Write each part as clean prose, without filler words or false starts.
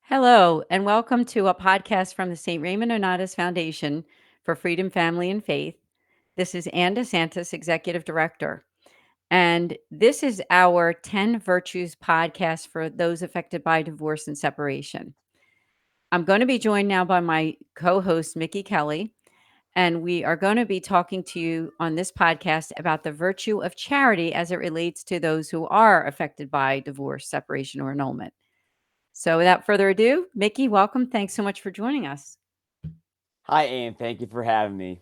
Hello, and welcome to a podcast from the St. Raymond Nonnatus Foundation for Freedom, Family, and Faith. This is Anne DeSantis, Executive Director. And this is our 10 Virtues podcast for those affected by divorce and separation. I'm going to be joined now by my co host, Mickey Kelly, and we are going to be talking to you on this podcast about the virtue of charity as it relates to those who are affected by divorce, separation, or annulment. So without further ado, Mickey, welcome. Thanks so much for joining us. Hi, Anne. Thank you for having me.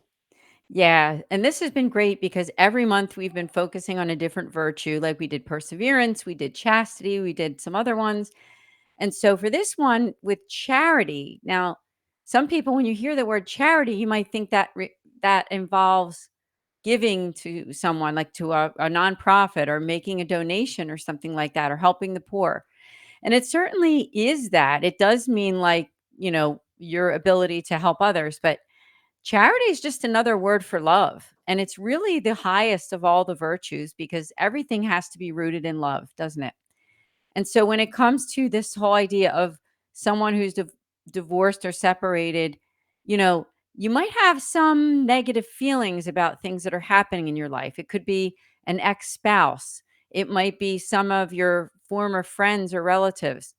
Yeah, and this has been great because every month we've been focusing on a different virtue. Like we did perseverance, we did chastity, we did some other ones. And so for this one with charity, now some people when you hear the word charity, you might think that that involves giving to someone like to a nonprofit or making a donation or something like that or helping the poor. And it certainly is that. It does mean like, your ability to help others, but charity is just another word for love. And it's really the highest of all the virtues because everything has to be rooted in love, doesn't it? And so when it comes to this whole idea of someone who's divorced or separated, you know, you might have some negative feelings about things that are happening in your life. It could be an ex spouse, it might be some of your former friends or relatives.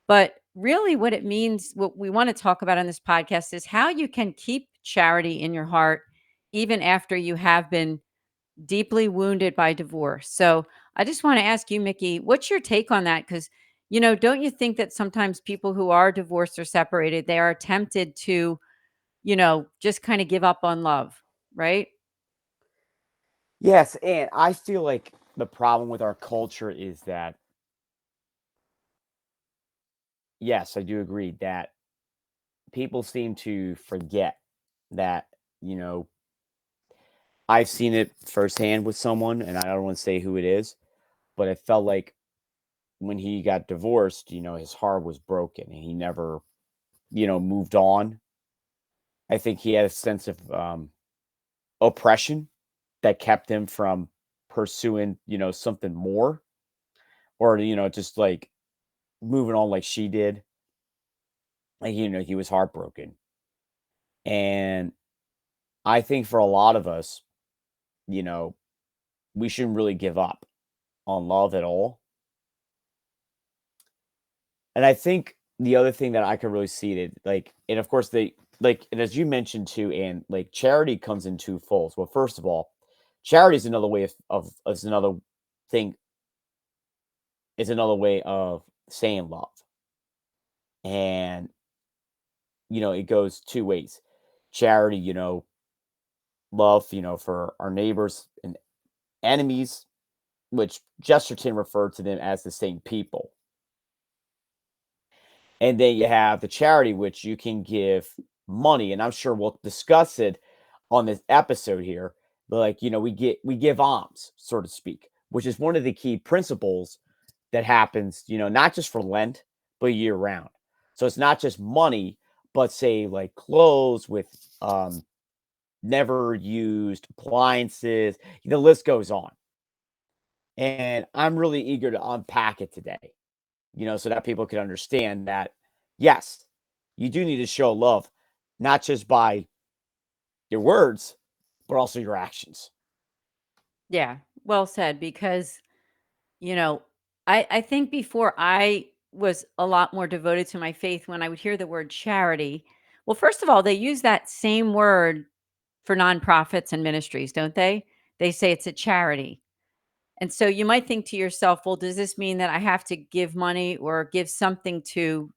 But really, what it means, what we want to talk about on this podcast is how you can keep charity in your heart even after you have been deeply wounded by divorce. So I just want to ask you, Mickey, what's your take on that? Because, don't you think that sometimes people who are divorced or separated, they are tempted to, just kind of give up on love, right? Yes, and I feel like the problem with our culture is that, yes, I do agree that people seem to forget that, you know, I've seen it firsthand with someone, and I don't want to say who it is, but it felt like when he got divorced, his heart was broken and he never, moved on. I think he had a sense of oppression that kept him from pursuing, something more or, just like moving on like she did. Like, he was heartbroken. And I think for a lot of us, you know, we shouldn't really give up on love at all. And I think the other thing that I could really see it, like, and of course they like, and as you mentioned too, and like charity comes in two folds. Well, first of all, charity is another way of is another thing, is another way of saying love. And it goes two ways. Charity, love, for our neighbors and enemies, which Chesterton referred to them as the same people. And then you have the charity, which you can give money, and I'm sure we'll discuss it on this episode here. But like, we give alms, so to speak, which is one of the key principles that happens, not just for Lent, but year round. So it's not just money, but say like clothes with never used appliances. The list goes on. And I'm really eager to unpack it today, so that people can understand that, yes, you do need to show love, not just by your words, but also your actions. Yeah, well said. Because, you know, I think before I was a lot more devoted to my faith when I would hear the word charity. Well, first of all, they use that same word for nonprofits and ministries, don't they? They say it's a charity. And so you might think to yourself, well, does this mean that I have to give money or give something to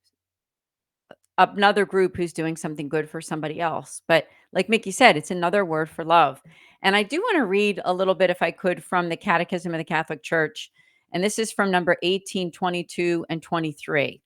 another group who's doing something good for somebody else? But like Mickey said, it's another word for love. And I do want to read a little bit, if I could, from the Catechism of the Catholic Church. And this is from number 18, 22, and 23.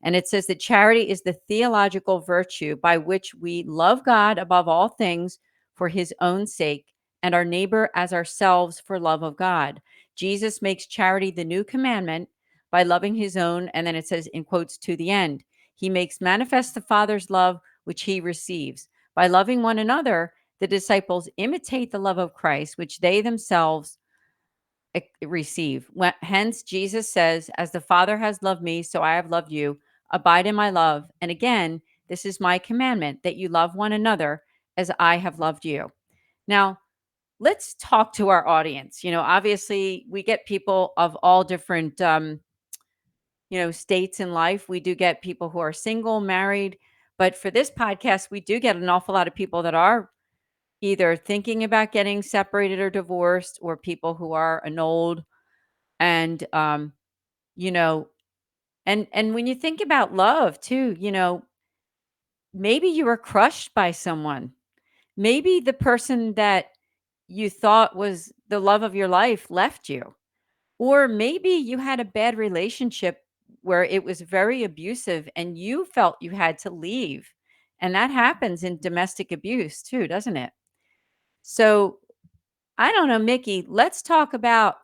And it says that charity is the theological virtue by which we love God above all things for his own sake and our neighbor as ourselves for love of God. Jesus makes charity the new commandment by loving his own. And then it says, in quotes, to the end. He makes manifest the Father's love, which he receives. By loving one another, the disciples imitate the love of Christ, which they themselves receive. Hence, Jesus says, as the Father has loved me, so I have loved you. Abide in my love. And again, this is my commandment, that you love one another as I have loved you. Now, let's talk to our audience. Obviously, we get people of all different, states in life. We do get people who are single, married. But for this podcast, we do get an awful lot of people that are either thinking about getting separated or divorced, or people who are annulled. And, you know, and when you think about love too, maybe you were crushed by someone. Maybe the person that you thought was the love of your life left you. Or maybe you had a bad relationship where it was very abusive and you felt you had to leave. And that happens in domestic abuse too, doesn't it? So I don't know, Mickey, let's talk about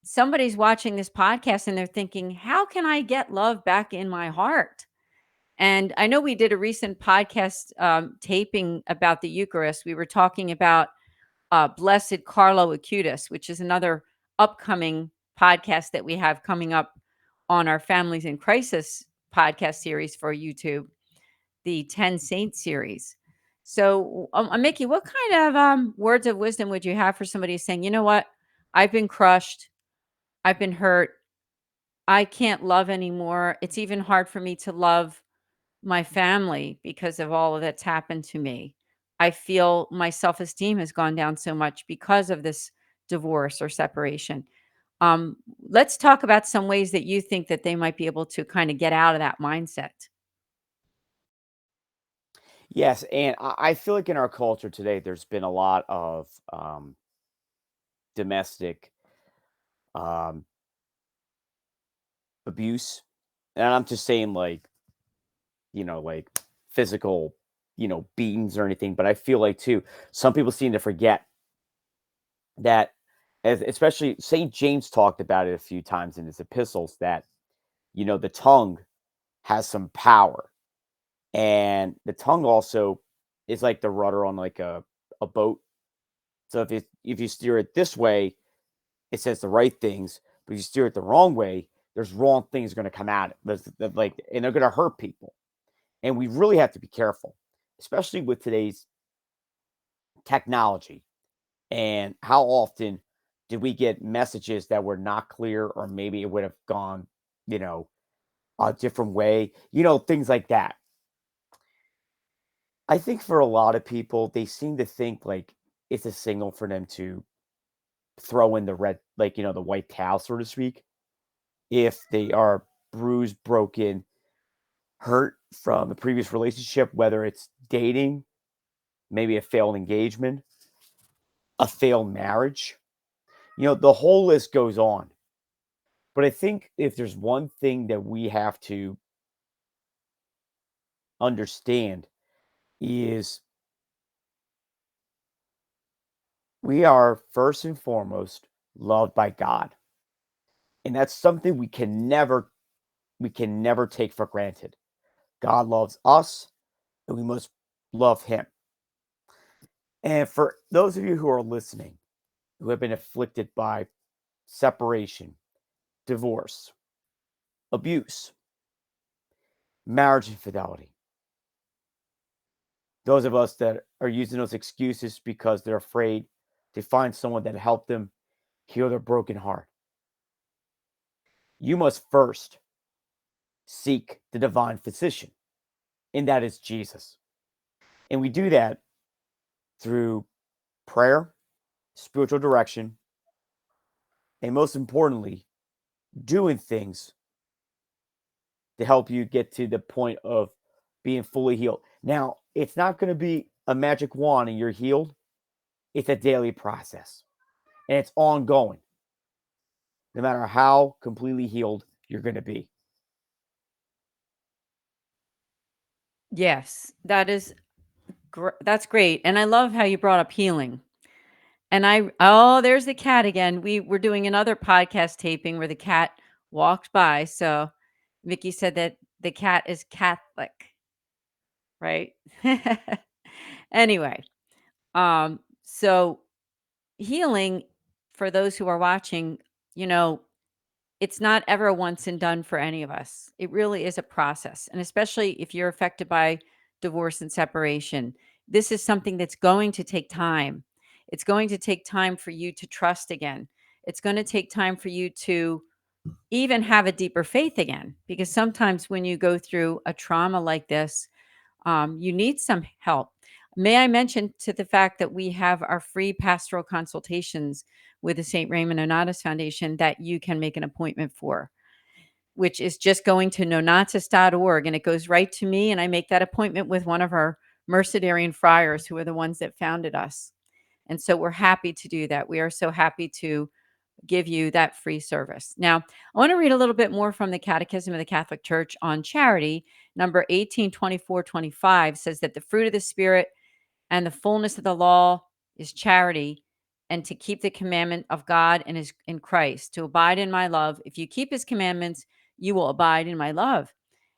somebody's watching this podcast and they're thinking, how can I get love back in my heart? And I know we did a recent podcast taping about the Eucharist. We were talking about Blessed Carlo Acutis, which is another upcoming podcast that we have coming up on our Families in Crisis podcast series for YouTube, the 10 Saints series. So, Mickey, what kind of words of wisdom would you have for somebody saying, you know what? I've been crushed. I've been hurt. I can't love anymore. It's even hard for me to love my family because of all of that's happened to me. I feel my self-esteem has gone down so much because of this divorce or separation. Um, let's talk about some ways that you think that they might be able to kind of get out of that mindset. Yes, and I feel like in our culture today, there's been a lot of domestic um, abuse, and I'm just saying, like physical, beatings or anything. But I feel like too, some people seem to forget that, especially Saint James talked about it a few times in his epistles, that the tongue has some power, and the tongue also is like the rudder on like a boat. So if you steer it this way, it says the right things, but if you steer it the wrong way, there's wrong things going to come at it. And they're going to hurt people. And we really have to be careful, especially with today's technology. And how often did we get messages that were not clear, or maybe it would have gone, you know, a different way, things like that. I think for a lot of people, they seem to think like it's a signal for them to throw in the red, like, the white towel, so to speak, if they are bruised, broken, hurt from the previous relationship, whether it's dating, maybe a failed engagement, a failed marriage. The whole list goes on. But I think if there's one thing that we have to understand is we are first and foremost loved by God. And that's something we can never take for granted. God loves us and we must love him. And for those of you who are listening, who have been afflicted by separation, divorce, abuse, marriage infidelity, those of us that are using those excuses because they're afraid to find someone that helped them heal their broken heart, you must first seek the divine physician, and that is Jesus. And we do that through prayer, spiritual direction, and most importantly, doing things to help you get to the point of being fully healed. Now, it's not going to be a magic wand and you're healed. It's a daily process and it's ongoing, no matter how completely healed you're going to be. Yes, that's great. And I love how you brought up healing. And there's the cat again. We were doing another podcast taping where the cat walked by. So Mickey said that the cat is Catholic, right? Anyway, so healing, for those who are watching, you know, it's not ever a once and done for any of us. It really is a process. And especially if you're affected by divorce and separation, this is something that's going to take time. It's going to take time for you to trust again. It's going to take time for you to even have a deeper faith again, because sometimes when you go through a trauma like this, you need some help. May I mention to the fact that we have our free pastoral consultations with the St. Raymond Nonnatus Foundation that you can make an appointment for, which is just going to nonatus.org, and it goes right to me, and I make that appointment with one of our Mercedarian friars who are the ones that founded us. And so we're happy to do that. We are so happy to give you that free service. Now, I want to read a little bit more from the Catechism of the Catholic Church on charity. Number 182425 says that the fruit of the Spirit and the fullness of the law is charity, and to keep the commandment of God and his in Christ, to abide in my love. If you keep his commandments, you will abide in my love.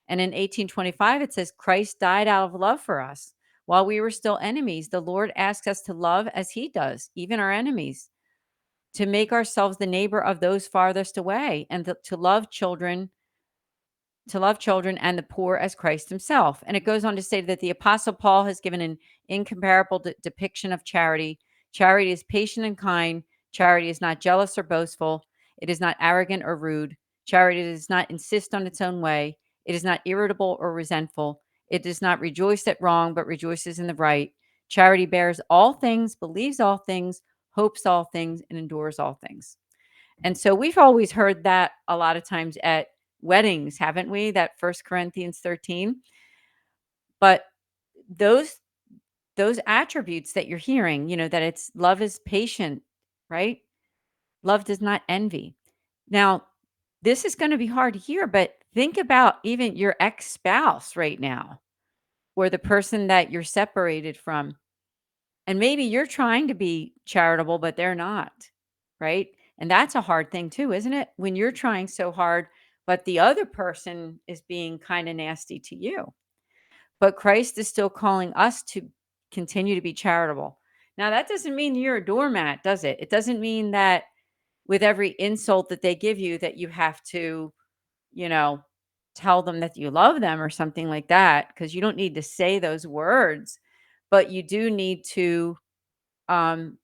And in 1825, it says, Christ died out of love for us. While we were still enemies, the Lord asks us to love as he does, even our enemies, to make ourselves the neighbor of those farthest away, and to love children and the poor as Christ himself. And it goes on to say that the Apostle Paul has given an incomparable depiction of charity. Charity is patient and kind. Charity is not jealous or boastful. It is not arrogant or rude. Charity does not insist on its own way. It is not irritable or resentful. It does not rejoice at wrong, but rejoices in the right. Charity bears all things, believes all things, hopes all things, and endures all things. And so we've always heard that a lot of times at weddings, haven't we? That First Corinthians 13. But those those attributes that you're hearing, that it's love is patient, right? Love does not envy. Now, this is going to be hard to hear, but think about even your ex-spouse right now, or the person that you're separated from. And maybe you're trying to be charitable, but they're not, right? And that's a hard thing too, isn't it? When you're trying so hard, but the other person is being kind of nasty to you. But Christ is still calling us to continue to be charitable. Now, that doesn't mean you're a doormat, does it? It doesn't mean that with every insult that they give you that you have to, you know, tell them that you love them or something like that, because you don't need to say those words, but you do need to um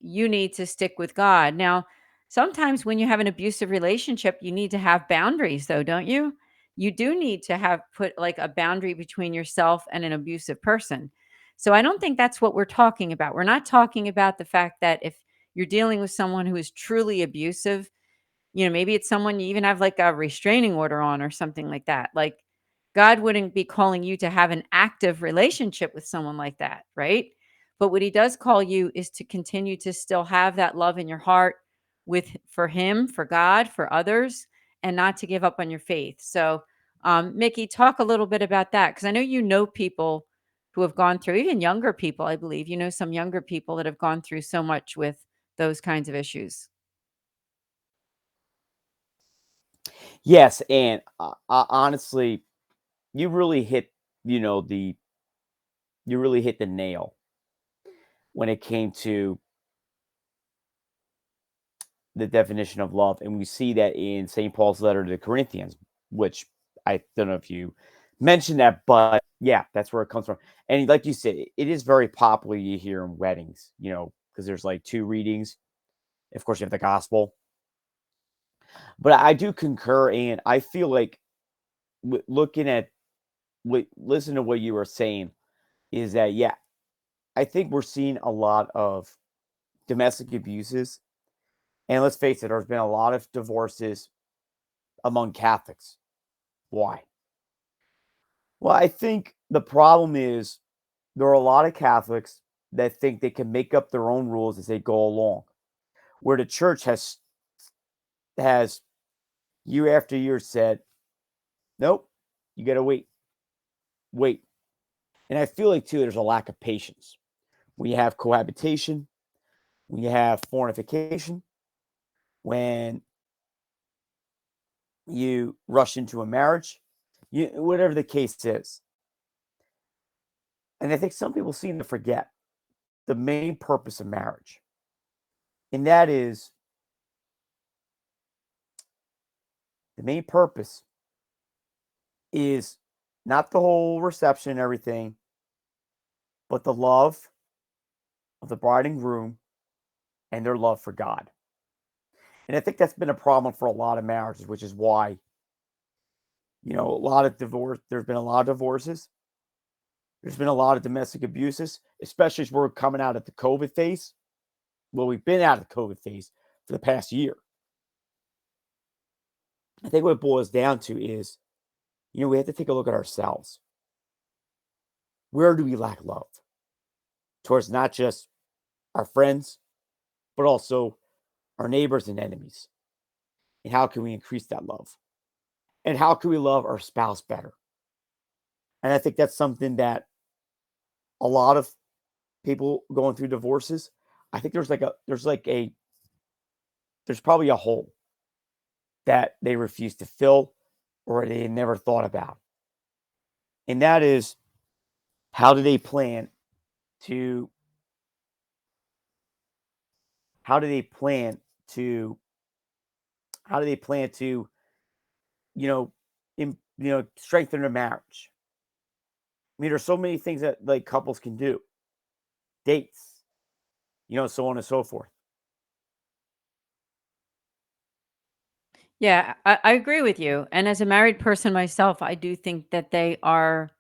you need to stick with God. Now, sometimes when you have an abusive relationship, you need to have boundaries though, don't you? You do need to have put like a boundary between yourself and an abusive person. So I don't think that's what we're talking about. We're not talking about the fact that if you're dealing with someone who is truly abusive, maybe it's someone you even have like a restraining order on or something like that. Like God wouldn't be calling you to have an active relationship with someone like that, right? But what he does call you is to continue to still have that love in your heart for him, for God, for others, and not to give up on your faith. So, Mickey, talk a little bit about that, because I know people who have gone through, even younger people, I believe, some younger people that have gone through so much with those kinds of issues. Yes, and honestly, you really hit, you know, the you really hit the nail when it came to the definition of love, and we see that in St. Paul's letter to the Corinthians, which I don't know if you mentioned that, but yeah, that's where it comes from. And like you said, it is very popular you hear in weddings, because there's like two readings. Of course, you have the gospel, but I do concur, and I feel like looking at listen to what you were saying is that yeah, I think we're seeing a lot of domestic abuses, and let's face it, there's been a lot of divorces among Catholics. Why? Well, I think the problem is there are a lot of Catholics that think they can make up their own rules as they go along, where the church has year after year said, nope, you got to wait. And I feel like too, there's a lack of patience. When you have cohabitation, when you have fornication, when you rush into a marriage, whatever the case is. And I think some people seem to forget the main purpose of marriage. And that is The main purpose is not the whole reception and everything, but the love of the bride and groom and their love for God. And I think that's been a problem for a lot of marriages, which is why, a lot of divorce, there's been a lot of divorces. There's been a lot of domestic abuses, especially as we're coming out of the COVID phase. Well, we've been out of the COVID phase for the past year. I think what it boils down to is, we have to take a look at ourselves. Where do we lack love? Towards not just our friends, but also our neighbors and enemies. And how can we increase that love? And how can we love our spouse better? And I think that's something that a lot of people going through divorces, I think there's probably a hole that they refuse to fill or they never thought about. And that is, how do they plan to how do they plan to how do they plan to, you know, strengthen their marriage? I mean, there's so many things that like couples can do. Dates, so on and so forth. Yeah, I agree with you. And as a married person myself, I do think that they are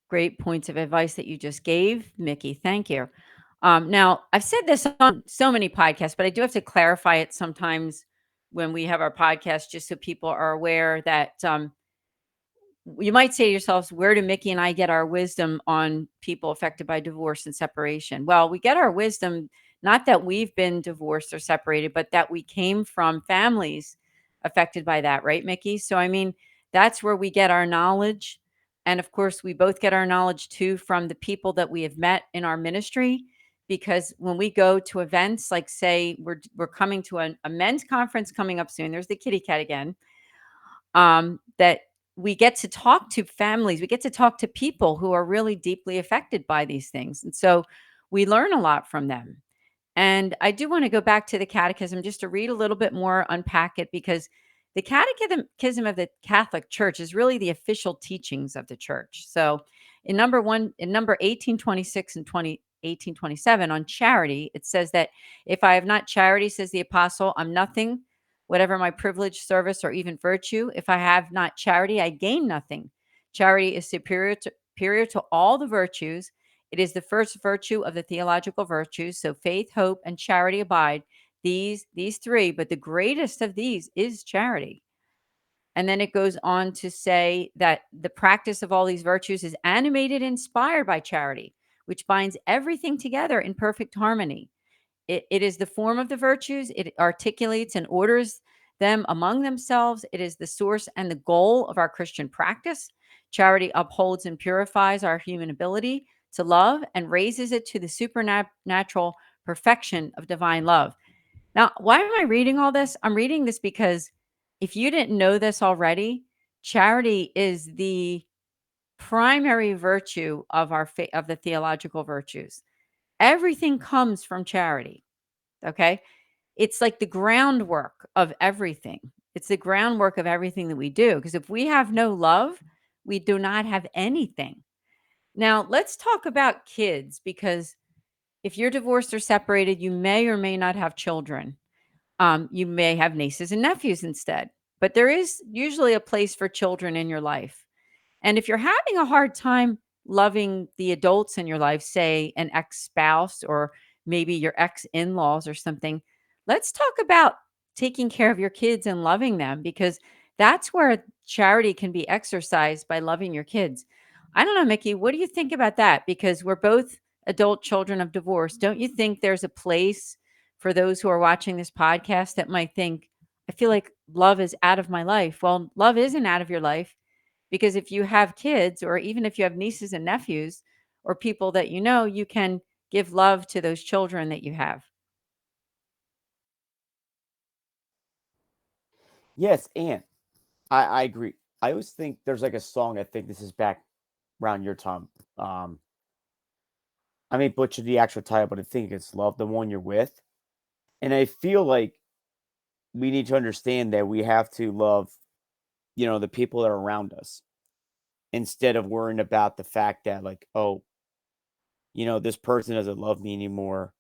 great points of advice that you just gave, Mickey. Thank you. Now, I've said this on so many podcasts, but I do have to clarify it sometimes when we have our podcast, just so people are aware that you might say to yourselves, where do Mickey and I get our wisdom on people affected by divorce and separation? Well, we get our wisdom not that we've been divorced or separated, but that we came from families affected by that, right, Mickey? So, I mean, that's where we get our knowledge. And of course, we both get our knowledge too from the people that we have met in our ministry. Because when we go to events, like say we're coming to a men's conference coming up soon, there's the kitty cat again, that we get to talk to families, we get to talk to people who are really deeply affected by these things. And so we learn a lot from them. And I do want to go back to the catechism just to read a little bit more, unpack it, because the catechism of the Catholic Church is really the official teachings of the church. So in number 1826 and 1827 on charity, it says that if I have not charity, says the apostle, I'm nothing, whatever my privilege, service, or even virtue. If I have not charity, I gain nothing. Charity is superior to all the virtues. It is the first virtue of the theological virtues. So faith, hope, and charity abide. These three, but the greatest of these is charity. And then it goes on to say that the practice of all these virtues is animated, inspired by charity, which binds everything together in perfect harmony. It is the form of the virtues. It articulates and orders them among themselves. It is the source and the goal of our Christian practice. Charity upholds and purifies our human ability to love and raises it to the supernatural perfection of divine love. Now, why am I reading all this? I'm reading this because if you didn't know this already, charity is the primary virtue of of the theological virtues. Everything comes from charity. Okay. It's like the groundwork of everything. It's the groundwork of everything that we do. Because if we have no love, we do not have anything. Now, let's talk about kids because if you're divorced or separated, you may or may not have children. You may have nieces and nephews instead, but there is usually a place for children in your life. And if you're having a hard time loving the adults in your life, say an ex spouse or maybe your ex in laws or something, let's talk about taking care of your kids and loving them because that's where charity can be exercised by loving your kids. I don't know, Mickey, what do you think about that? Because we're both adult children of divorce. Don't you think there's a place for those who are watching this podcast that might think, I feel like love is out of my life? Well, love isn't out of your life because if you have kids, or even if you have nieces and nephews, or people that you know, you can give love to those children that you have. Yes, and I agree. I always think there's like a song. I think this is back around your time. Um, I may butcher the actual title, but I think it's "Love the One You're With." And I feel like we need to understand that we have to love. the people that are around us instead of worrying about the fact that, like, oh, this person doesn't love me anymore.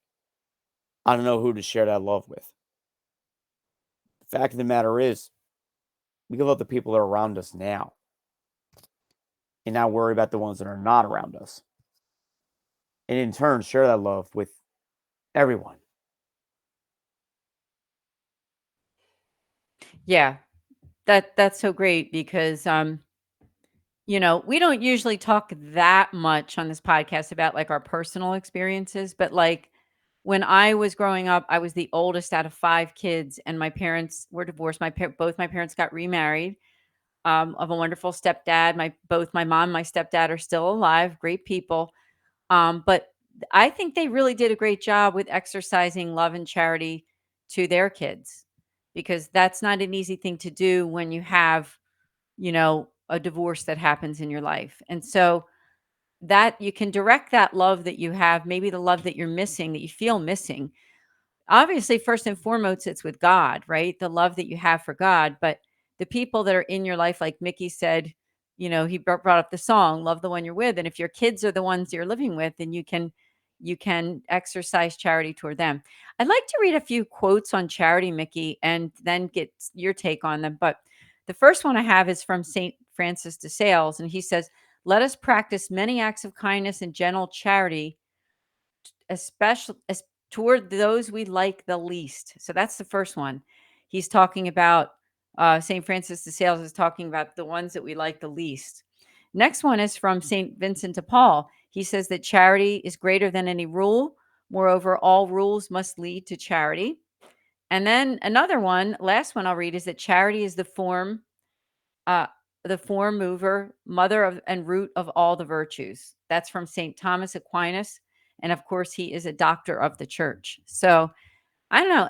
I don't know who to share that love with. The fact of the matter is, we can love the people that are around us now and not worry about the ones that are not around us. And in turn, share that love with everyone. Yeah, that's so great because we don't usually talk that much on this podcast about like our personal experiences, but like when I was growing up, I was the oldest out of 5 kids and my parents were divorced. Both my parents got remarried. Of a wonderful stepdad. Both my mom and my stepdad are still alive, great people. But I think they really did a great job with exercising love and charity to their kids because that's not an easy thing to do when you have, a divorce that happens in your life. And so that you can direct that love that you have, maybe the love that you're missing, that you feel missing. Obviously, first and foremost, it's with God, right? The love that you have for God, but the people that are in your life, like Mickey said, he brought up the song, "Love the one you're with," and if your kids are the ones you're living with, then you can exercise charity toward them. I'd like to read a few quotes on charity, Mickey, and then get your take on them. But the first one I have is from Saint Francis de Sales, and he says, "Let us practice many acts of kindness and gentle charity, especially toward those we like the least." So that's the first one. He's talking about St. Francis de Sales is talking about the ones that we like the least. Next one is from St. Vincent de Paul. He says that charity is greater than any rule. Moreover, all rules must lead to charity. And then another one, last one I'll read, is that charity is uh, the form mover, mother of and root of all the virtues. That's from St. Thomas Aquinas. And of course, he is a doctor of the church. So I don't know.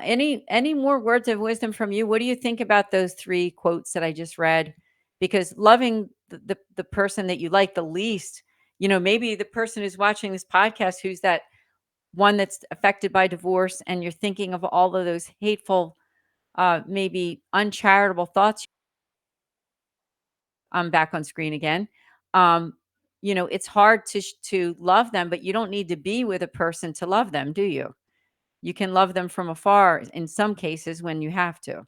Any more words of wisdom from you? What do you think about those 3 quotes that I just read? Because loving the person that you like the least, maybe the person who's watching this podcast who's that one that's affected by divorce, and you're thinking of all of those hateful, maybe uncharitable thoughts. I'm back on screen again. Um, it's hard to love them, but you don't need to be with a person to love them, do you? You can love them from afar in some cases when you have to.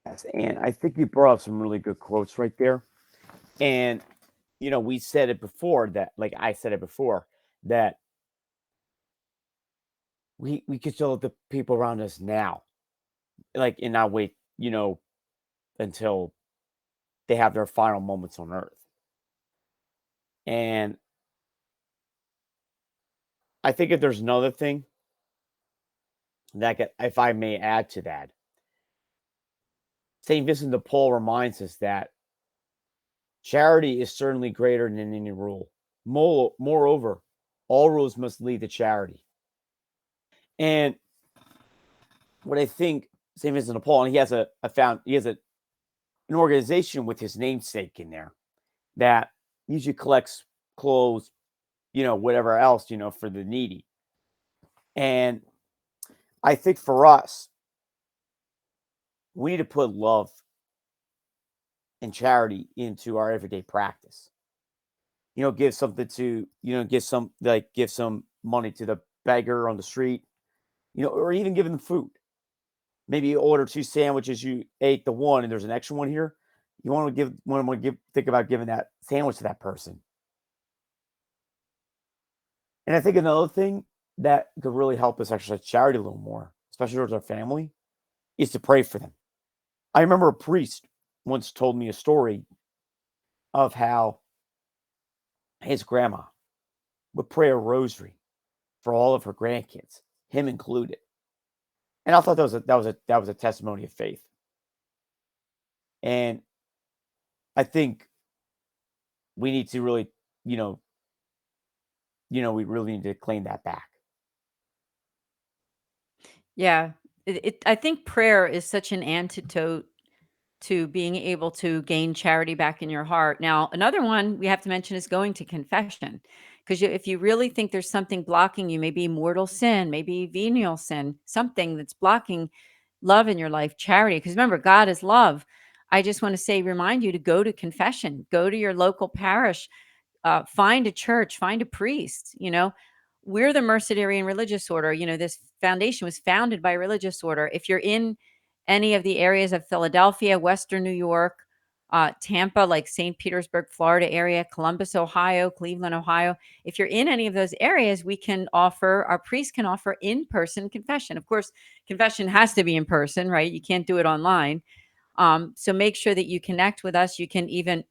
Yes, and I think you brought up some really good quotes right there. And we said it before that, like I said it before, that we could show the people around us now, like, and not wait, until they have their final moments on earth. And I think if there's another thing if I may add to that, Saint Vincent de Paul reminds us that charity is certainly greater than any rule. Moreover, all rules must lead to charity. And what I think Saint Vincent de Paul, and he has an organization with his namesake in there that usually collects clothes, whatever else, for the needy. And I think for us, we need to put love and charity into our everyday practice. Give something to, give some money to the beggar on the street, or even give them food. Maybe you order 2 sandwiches, you ate the one, and there's an extra one here. You want to think about giving that sandwich to that person. And I think another thing that could really help us exercise charity a little more, especially towards our family, is to pray for them. I remember a priest once told me a story of how his grandma would pray a rosary for all of her grandkids, him included. And I thought that was a testimony of faith. And I think we need to really, you know, we really need to claim that back. Yeah. I think prayer is such an antidote to being able to gain charity back in your heart. Now, another one we have to mention is going to confession. Because if you really think there's something blocking you, maybe mortal sin, maybe venial sin, something that's blocking love in your life, charity, because remember, God is love. I just want to say, remind you to go to confession, go to your local parish, find a church, find a priest. We're the Mercedarian religious order. This foundation was founded by a religious order. If you're in any of the areas of Philadelphia, Western New York, Tampa, like St. Petersburg, Florida area, Columbus, Ohio, Cleveland, Ohio. If you're in any of those areas, our priest can offer in-person confession. Of course, confession has to be in person, right? You can't do it online. So make sure that you connect with us. You can even,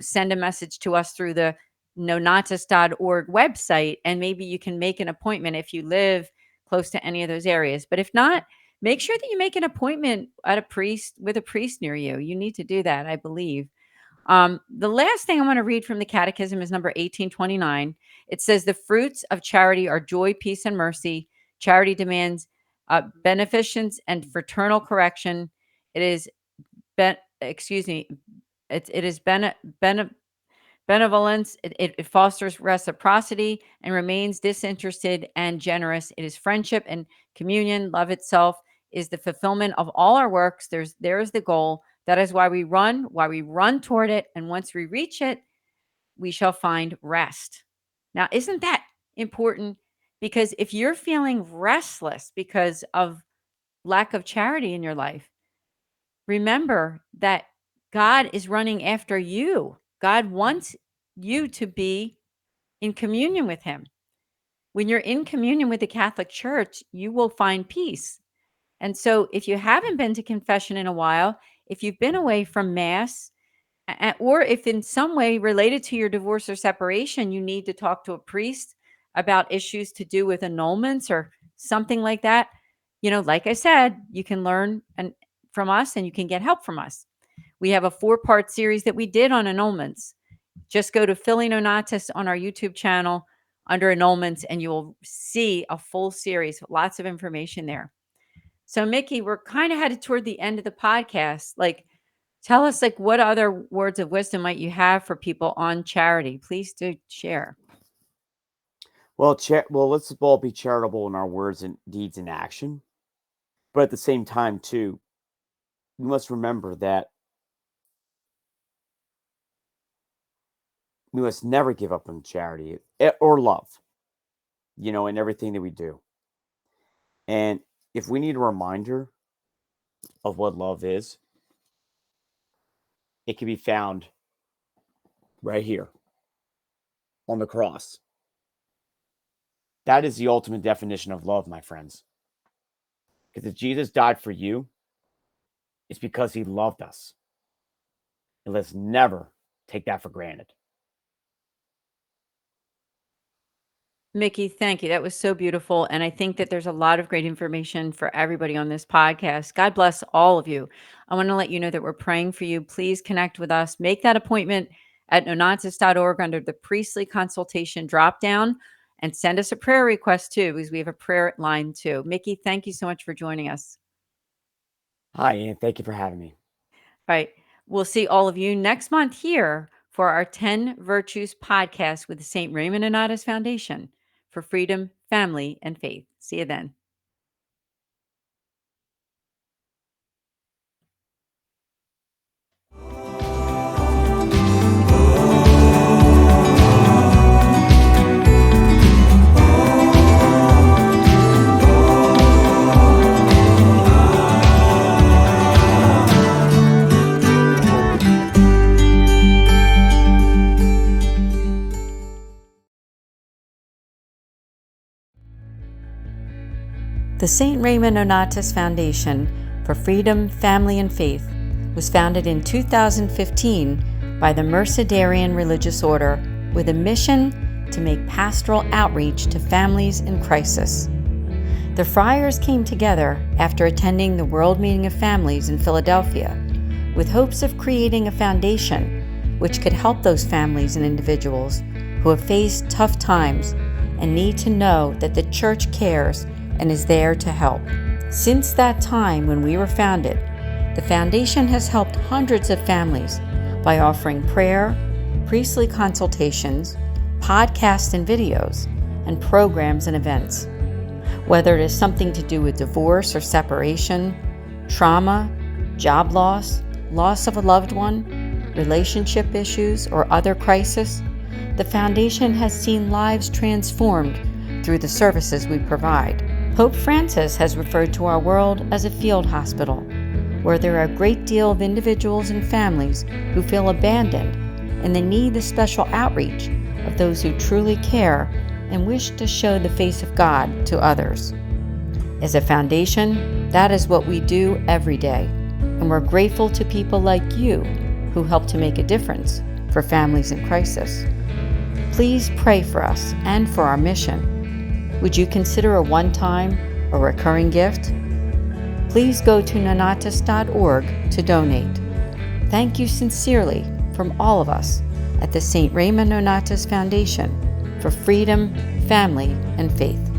send a message to us through the nonnatus.org website, and maybe you can make an appointment if you live close to any of those areas. But if not, make sure that you make an appointment with a priest near you. You need to do that, I believe. The last thing I want to read from the Catechism is number 1829. It says, the fruits of charity are joy, peace, and mercy. Charity demands beneficence and fraternal correction. It is benevolence. It fosters reciprocity and remains disinterested and generous. It is friendship and communion. Love itself is the fulfillment of all our works. There is the goal. That is why we run toward it. And once we reach it, we shall find rest. Now, isn't that important? Because if you're feeling restless because of lack of charity in your life, remember that God is running after you. God wants you to be in communion with him. When you're in communion with the Catholic Church, you will find peace. And so if you haven't been to confession in a while, if you've been away from Mass, or if in some way related to your divorce or separation, you need to talk to a priest about issues to do with annulments or something like that, like I said, you can learn from us and you can get help from us. We have a 4-part series that we did on annulments. Just go to Philly Nonnatus on our YouTube channel under annulments, and you will see a full series, lots of information there. So, Mickey, we're kind of headed toward the end of the podcast. Tell us, what other words of wisdom might you have for people on charity? Please do share. Well, let's all be charitable in our words and deeds and action. But at the same time, too, we must remember that we must never give up on charity or love, in everything that we do. And if we need a reminder of what love is, it can be found right here on the cross. That is the ultimate definition of love, my friends. Because if Jesus died for you, it's because he loved us. And let's never take that for granted. Mickey, thank you. That was so beautiful. And I think that there's a lot of great information for everybody on this podcast. God bless all of you. I want to let you know that we're praying for you. Please connect with us. Make that appointment at nonnatus.org under the priestly consultation dropdown, and send us a prayer request too, because we have a prayer line too. Mickey, thank you so much for joining us. Hi, Anne. Thank you for having me. All right. We'll see all of you next month here for our 10 Virtues podcast with the St. Raymond Nonnatus Foundation for Freedom, Family, and Faith. See you then. The St. Raymond Nonnatus Foundation for Freedom, Family, and Faith was founded in 2015 by the Mercedarian Religious Order with a mission to make pastoral outreach to families in crisis. The friars came together after attending the World Meeting of Families in Philadelphia with hopes of creating a foundation which could help those families and individuals who have faced tough times and need to know that the Church cares and is there to help. Since that time when we were founded, the foundation has helped hundreds of families by offering prayer, priestly consultations, podcasts and videos, and programs and events. Whether it is something to do with divorce or separation, trauma, job loss, loss of a loved one, relationship issues, or other crisis, the Foundation has seen lives transformed through the services we provide. Pope Francis has referred to our world as a field hospital, where there are a great deal of individuals and families who feel abandoned and they need the special outreach of those who truly care and wish to show the face of God to others. As a foundation, that is what we do every day, and we're grateful to people like you who help to make a difference for families in crisis. Please pray for us and for our mission. Would you consider a one-time or recurring gift? Please go to nonnatus.org to donate. Thank you sincerely from all of us at the St. Raymond Nonnatus Foundation for freedom, family, and faith.